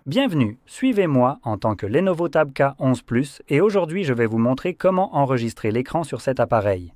Bienvenue, suivez-moi en tant que Lenovo Tab K11 Plus et aujourd'hui je vais vous montrer comment enregistrer l'écran sur cet appareil.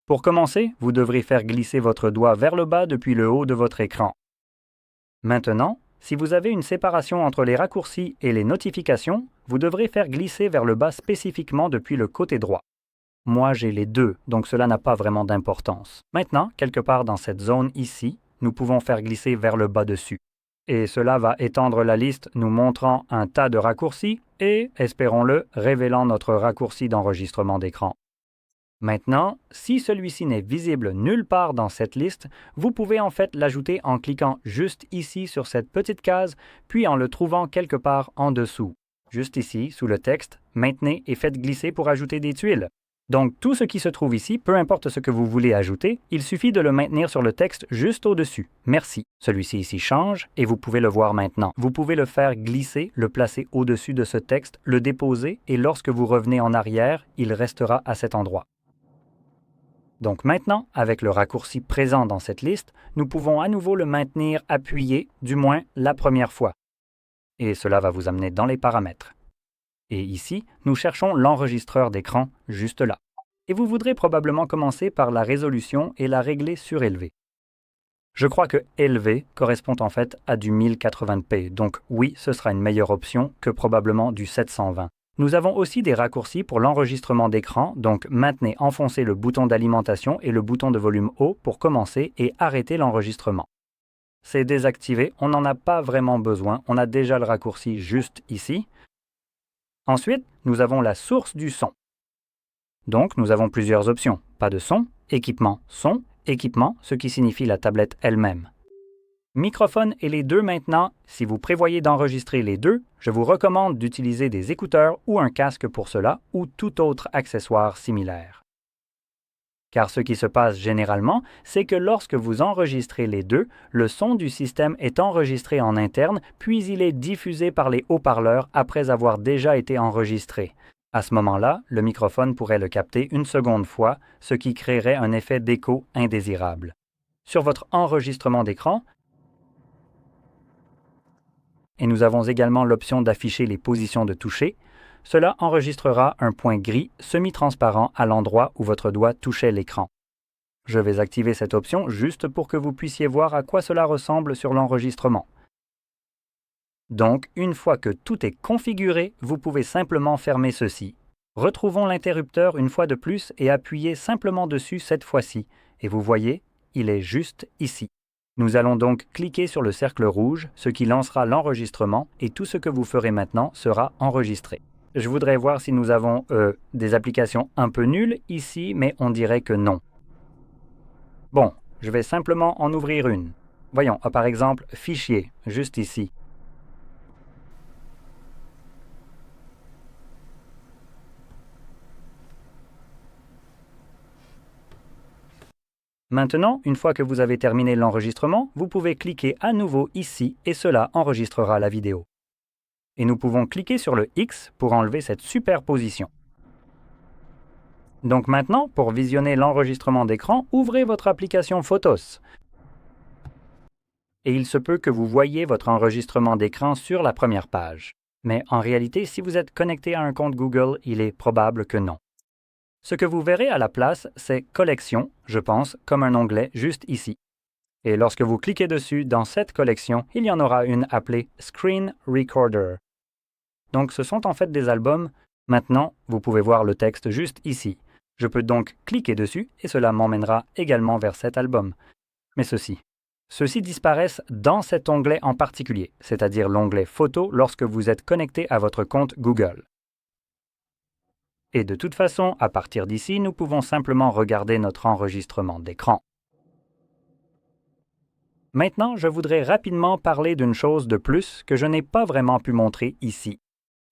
Pour commencer, vous devrez faire glisser votre doigt vers le bas depuis le haut de votre écran. Maintenant, si vous avez une séparation entre les raccourcis et les notifications, vous devrez faire glisser vers le bas spécifiquement depuis le côté droit. Moi, j'ai les deux, donc cela n'a pas vraiment d'importance. Maintenant, quelque part dans cette zone ici, nous pouvons faire glisser vers le bas dessus. Et cela va étendre la liste nous montrant un tas de raccourcis et, espérons-le, révélant notre raccourci d'enregistrement d'écran. Maintenant, si celui-ci n'est visible nulle part dans cette liste, vous pouvez en fait l'ajouter en cliquant juste ici sur cette petite case, puis en le trouvant quelque part en dessous. Juste ici, sous le texte, maintenez et faites glisser pour ajouter des tuiles. Donc, tout ce qui se trouve ici, peu importe ce que vous voulez ajouter, il suffit de le maintenir sur le texte juste au-dessus. Merci. Celui-ci ici change et vous pouvez le voir maintenant. Vous pouvez le faire glisser, le placer au-dessus de ce texte, le déposer et lorsque vous revenez en arrière, il restera à cet endroit. Donc maintenant, avec le raccourci présent dans cette liste, nous pouvons à nouveau le maintenir appuyé, du moins la première fois. Et cela va vous amener dans les paramètres. Et ici, nous cherchons l'enregistreur d'écran juste là. Et vous voudrez probablement commencer par la résolution et la régler surélevée. Je crois que élevé correspond en fait à du 1080p, donc oui, ce sera une meilleure option que probablement du 720. Nous avons aussi des raccourcis pour l'enregistrement d'écran, donc maintenez enfoncé le bouton d'alimentation et le bouton de volume haut pour commencer et arrêter l'enregistrement. C'est désactivé, on n'en a pas vraiment besoin, on a déjà le raccourci juste ici. Ensuite, nous avons la source du son. Donc, nous avons plusieurs options. Pas de son, équipement, ce qui signifie la tablette elle-même. Microphone et les deux maintenant, si vous prévoyez d'enregistrer les deux, je vous recommande d'utiliser des écouteurs ou un casque pour cela ou tout autre accessoire similaire. Car ce qui se passe généralement, c'est que lorsque vous enregistrez les deux, le son du système est enregistré en interne, puis il est diffusé par les haut-parleurs après avoir déjà été enregistré. À ce moment-là, le microphone pourrait le capter une seconde fois, ce qui créerait un effet d'écho indésirable. Sur votre enregistrement d'écran, et nous avons également l'option d'afficher les positions de toucher, cela enregistrera un point gris semi-transparent à l'endroit où votre doigt touchait l'écran. Je vais activer cette option juste pour que vous puissiez voir à quoi cela ressemble sur l'enregistrement. Donc, une fois que tout est configuré, vous pouvez simplement fermer ceci. Retrouvons l'interrupteur une fois de plus et appuyez simplement dessus cette fois-ci. Et vous voyez, il est juste ici. Nous allons donc cliquer sur le cercle rouge, ce qui lancera l'enregistrement et tout ce que vous ferez maintenant sera enregistré. Je voudrais voir si nous avons des applications un peu nulles ici, mais on dirait que non. Bon, je vais simplement en ouvrir une. Voyons, par exemple, Fichier, juste ici. Maintenant, une fois que vous avez terminé l'enregistrement, vous pouvez cliquer à nouveau ici et cela enregistrera la vidéo. Et nous pouvons cliquer sur le X pour enlever cette superposition. Donc maintenant, pour visionner l'enregistrement d'écran, ouvrez votre application Photos. Et il se peut que vous voyiez votre enregistrement d'écran sur la première page. Mais en réalité, si vous êtes connecté à un compte Google, il est probable que non. Ce que vous verrez à la place, c'est Collection, je pense, comme un onglet juste ici. Et lorsque vous cliquez dessus, dans cette collection, il y en aura une appelée Screen Recorder. Donc ce sont en fait des albums. Maintenant, vous pouvez voir le texte juste ici. Je peux donc cliquer dessus et cela m'emmènera également vers cet album. Mais ceux-ci disparaissent dans cet onglet en particulier, c'est-à-dire l'onglet Photos lorsque vous êtes connecté à votre compte Google. Et de toute façon, à partir d'ici, nous pouvons simplement regarder notre enregistrement d'écran. Maintenant, je voudrais rapidement parler d'une chose de plus que je n'ai pas vraiment pu montrer ici.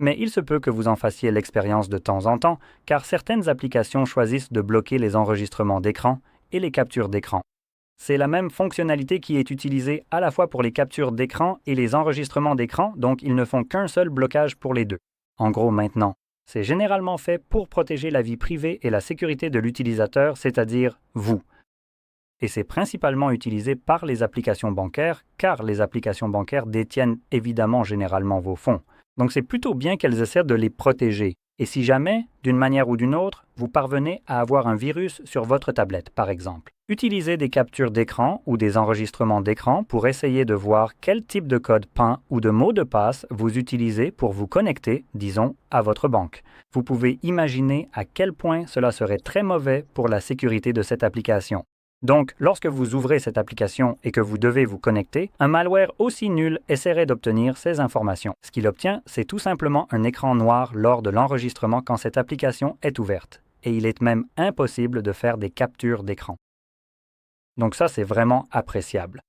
Mais il se peut que vous en fassiez l'expérience de temps en temps, car certaines applications choisissent de bloquer les enregistrements d'écran et les captures d'écran. C'est la même fonctionnalité qui est utilisée à la fois pour les captures d'écran et les enregistrements d'écran, donc ils ne font qu'un seul blocage pour les deux. En gros, maintenant, C'est généralement fait pour protéger la vie privée et la sécurité de l'utilisateur, c'est-à-dire vous. Et c'est principalement utilisé par les applications bancaires, car les applications bancaires détiennent évidemment généralement vos fonds. Donc c'est plutôt bien qu'elles essaient de les protéger. Et si jamais, d'une manière ou d'une autre, vous parvenez à avoir un virus sur votre tablette, par exemple, utilisez des captures d'écran ou des enregistrements d'écran pour essayer de voir quel type de code PIN ou de mot de passe vous utilisez pour vous connecter, disons, à votre banque. Vous pouvez imaginer à quel point cela serait très mauvais pour la sécurité de cette application. Donc, lorsque vous ouvrez cette application et que vous devez vous connecter, un malware aussi nul essaierait d'obtenir ces informations. Ce qu'il obtient, c'est tout simplement un écran noir lors de l'enregistrement quand cette application est ouverte. Et il est même impossible de faire des captures d'écran. Donc ça, c'est vraiment appréciable.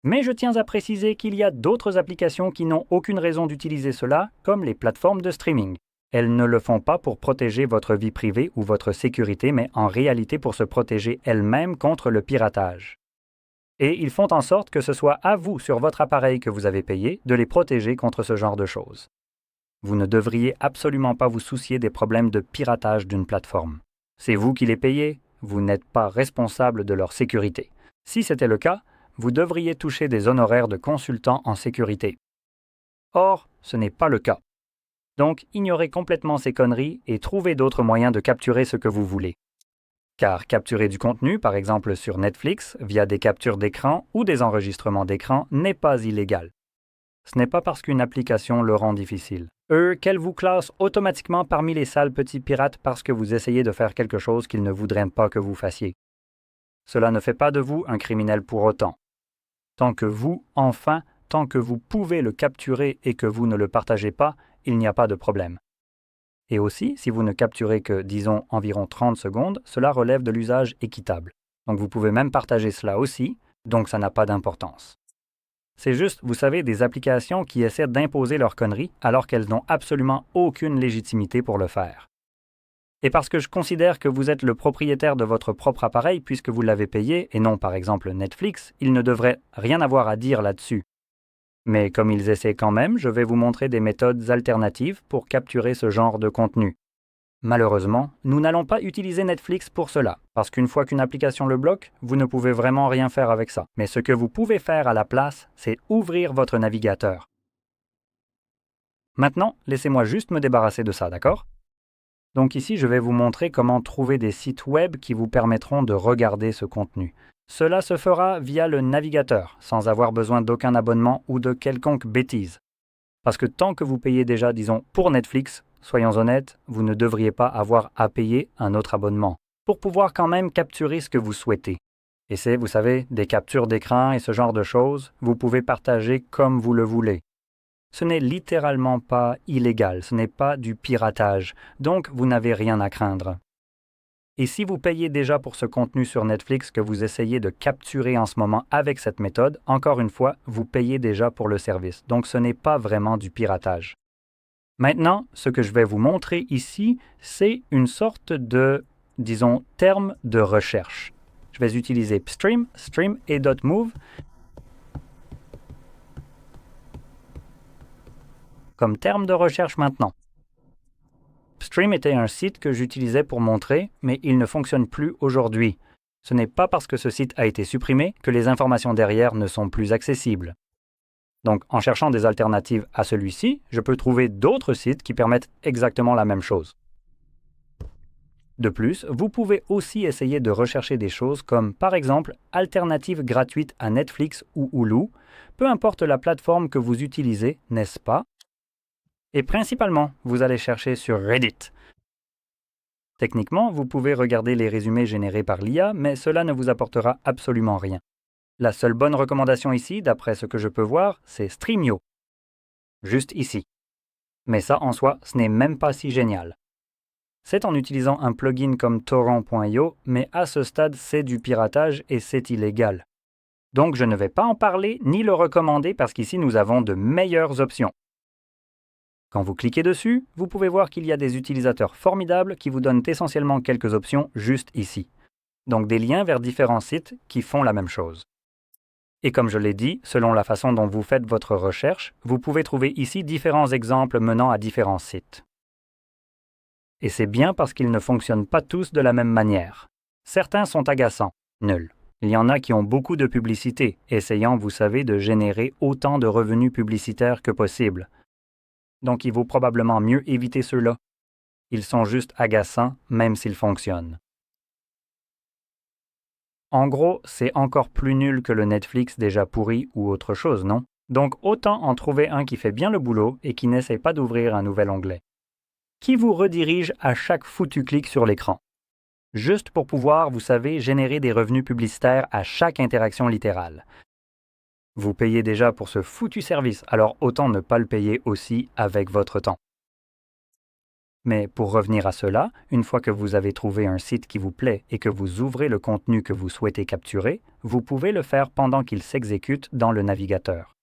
Mais je tiens à préciser qu'il y a d'autres applications qui n'ont aucune raison d'utiliser cela, comme les plateformes de streaming. Elles ne le font pas pour protéger votre vie privée ou votre sécurité, mais en réalité pour se protéger elles-mêmes contre le piratage. Et ils font en sorte que ce soit à vous, sur votre appareil que vous avez payé, de les protéger contre ce genre de choses. Vous ne devriez absolument pas vous soucier des problèmes de piratage d'une plateforme. C'est vous qui les payez, vous n'êtes pas responsable de leur sécurité. Si c'était le cas, vous devriez toucher des honoraires de consultant en sécurité. Or, ce n'est pas le cas. Donc, ignorez complètement ces conneries et trouvez d'autres moyens de capturer ce que vous voulez. Car capturer du contenu, par exemple sur Netflix, via des captures d'écran ou des enregistrements d'écran, n'est pas illégal. Ce n'est pas parce qu'une application le rend difficile. Qu'elle vous classe automatiquement parmi les sales petits pirates parce que vous essayez de faire quelque chose qu'ils ne voudraient pas que vous fassiez. Cela ne fait pas de vous un criminel pour autant. Tant que vous pouvez le capturer et que vous ne le partagez pas, il n'y a pas de problème. Et aussi, si vous ne capturez que, disons, environ 30 secondes, cela relève de l'usage équitable. Donc vous pouvez même partager cela aussi, donc ça n'a pas d'importance. C'est juste, vous savez, des applications qui essaient d'imposer leurs conneries alors qu'elles n'ont absolument aucune légitimité pour le faire. Et parce que je considère que vous êtes le propriétaire de votre propre appareil puisque vous l'avez payé, et non par exemple Netflix, il ne devrait rien avoir à dire là-dessus. Mais comme ils essaient quand même, je vais vous montrer des méthodes alternatives pour capturer ce genre de contenu. Malheureusement, nous n'allons pas utiliser Netflix pour cela, parce qu'une fois qu'une application le bloque, vous ne pouvez vraiment rien faire avec ça. Mais ce que vous pouvez faire à la place, c'est ouvrir votre navigateur. Maintenant, laissez-moi juste me débarrasser de ça, d'accord? Donc ici, je vais vous montrer comment trouver des sites web qui vous permettront de regarder ce contenu. Cela se fera via le navigateur, sans avoir besoin d'aucun abonnement ou de quelconque bêtise. Parce que tant que vous payez déjà, disons, pour Netflix, soyons honnêtes, vous ne devriez pas avoir à payer un autre abonnement, pour pouvoir quand même capturer ce que vous souhaitez. Et c'est, vous savez, des captures d'écran et ce genre de choses, vous pouvez partager comme vous le voulez. Ce n'est littéralement pas illégal, ce n'est pas du piratage, donc vous n'avez rien à craindre. Et si vous payez déjà pour ce contenu sur Netflix que vous essayez de capturer en ce moment avec cette méthode, encore une fois, vous payez déjà pour le service, donc ce n'est pas vraiment du piratage. Maintenant, ce que je vais vous montrer ici, c'est une sorte de, disons, terme de recherche. Je vais utiliser Pstream, Stream et .move comme terme de recherche maintenant. Pstream était un site que j'utilisais pour montrer, mais il ne fonctionne plus aujourd'hui. Ce n'est pas parce que ce site a été supprimé que les informations derrière ne sont plus accessibles. Donc, en cherchant des alternatives à celui-ci, je peux trouver d'autres sites qui permettent exactement la même chose. De plus, vous pouvez aussi essayer de rechercher des choses comme, par exemple, alternatives gratuites à Netflix ou Hulu, peu importe la plateforme que vous utilisez, n'est-ce pas? Et principalement, vous allez chercher sur Reddit. Techniquement, vous pouvez regarder les résumés générés par l'IA, mais cela ne vous apportera absolument rien. La seule bonne recommandation ici, d'après ce que je peux voir, c'est Streamio. Juste ici. Mais ça, en soi, ce n'est même pas si génial. C'est en utilisant un plugin comme torrent.io, mais à ce stade, c'est du piratage et c'est illégal. Donc je ne vais pas en parler ni le recommander parce qu'ici, nous avons de meilleures options. Quand vous cliquez dessus, vous pouvez voir qu'il y a des utilisateurs formidables qui vous donnent essentiellement quelques options juste ici. Donc des liens vers différents sites qui font la même chose. Et comme je l'ai dit, selon la façon dont vous faites votre recherche, vous pouvez trouver ici différents exemples menant à différents sites. Et c'est bien parce qu'ils ne fonctionnent pas tous de la même manière. Certains sont agaçants, nuls. Il y en a qui ont beaucoup de publicité, essayant, vous savez, de générer autant de revenus publicitaires que possible. Donc il vaut probablement mieux éviter ceux-là. Ils sont juste agaçants, même s'ils fonctionnent. En gros, c'est encore plus nul que le Netflix déjà pourri ou autre chose, non? Donc autant en trouver un qui fait bien le boulot et qui n'essaie pas d'ouvrir un nouvel onglet. Qui vous redirige à chaque foutu clic sur l'écran. Juste pour pouvoir, vous savez, générer des revenus publicitaires à chaque interaction littérale. Vous payez déjà pour ce foutu service, alors autant ne pas le payer aussi avec votre temps. Mais pour revenir à cela, une fois que vous avez trouvé un site qui vous plaît et que vous ouvrez le contenu que vous souhaitez capturer, vous pouvez le faire pendant qu'il s'exécute dans le navigateur.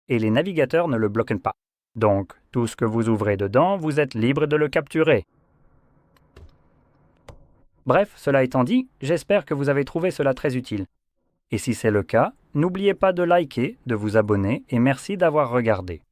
Et les navigateurs ne le bloquent pas. Donc, tout ce que vous ouvrez dedans, vous êtes libre de le capturer. Bref, cela étant dit, j'espère que vous avez trouvé cela très utile. Et si c'est le cas, n'oubliez pas de liker, de vous abonner et merci d'avoir regardé.